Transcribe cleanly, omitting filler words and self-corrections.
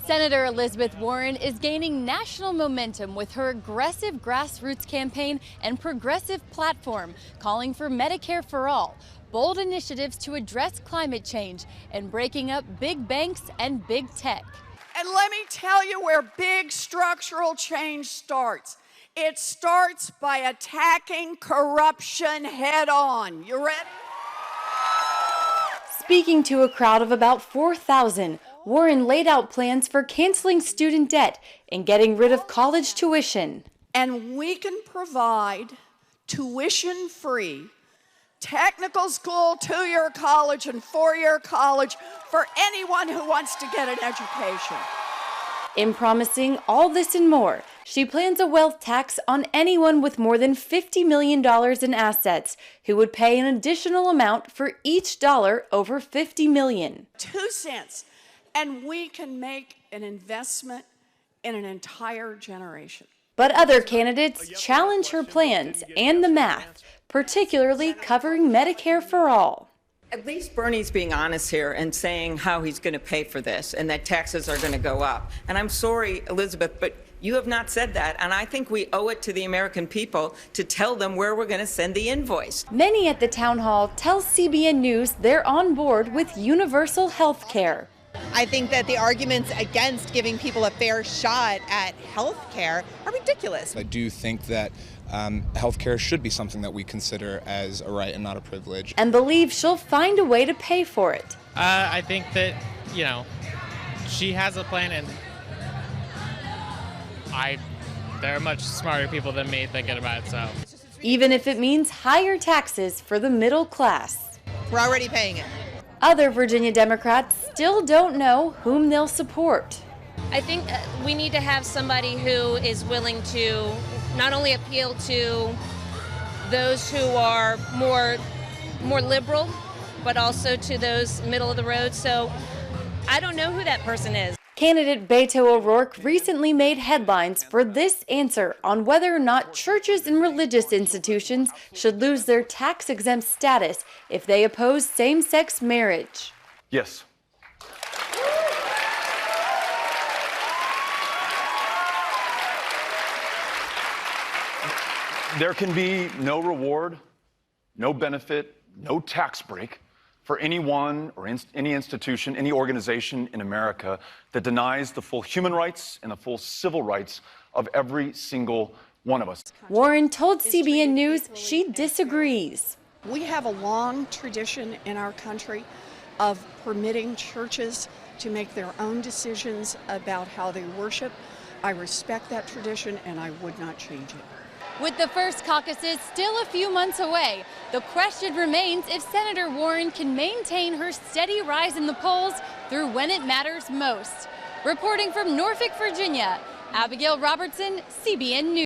Senator Elizabeth Warren is gaining national momentum with her aggressive grassroots campaign and progressive platform, calling for Medicare-for-all, bold initiatives to address climate change, and breaking up big banks and big tech. And let me tell you where big structural change starts. It starts by attacking corruption head on. You ready? Speaking to a crowd of about 4,000, Warren laid out plans for canceling student debt and getting rid of college tuition. And we can provide tuition-free technical school, 2-year college, and 4-year college for anyone who wants to get an education. In promising all this and more, she plans a wealth tax on anyone with more than $50 million in assets who would pay an additional amount for each dollar over $50 million. 2 cents. And we can make an investment in an entire generation. But other candidates challenge her plans and the math, particularly covering Medicare for all. At least Bernie's being honest here and saying how he's going to pay for this and that taxes are going to go up. And I'm sorry, Elizabeth, but you have not said that. And I think we owe it to the American people to tell them where we're going to send the invoice. Many at the town hall tell CBN News they're on board with universal health care. I think that the arguments against giving people a fair shot at health care are ridiculous. I do think that health care should be something that we consider as a right and not a privilege. And believe she'll find a way to pay for it. I think that, she has a plan, and there are much smarter people than me thinking about it, so. Even if it means higher taxes for the middle class. We're already paying it. Other Virginia Democrats still don't know whom they'll support. I think we need to have somebody who is willing to not only appeal to those who are more liberal, but also to those middle of the road. So I don't know who that person is. Candidate Beto O'Rourke recently made headlines for this answer on whether or not churches and religious institutions should lose their tax-exempt status if they oppose same-sex marriage. Yes. There can be no reward, no benefit, no tax break for anyone or any institution, any organization in America that denies the full human rights and the full civil rights of every single one of us. Warren told CBN News she disagrees. We have a long tradition in our country of permitting churches to make their own decisions about how they worship. I respect that tradition, and I would not change it. With the first caucuses still a few months away, the question remains if Senator Warren can maintain her steady rise in the polls through when it matters most. Reporting from Norfolk, Virginia, Abigail Robertson, CBN News.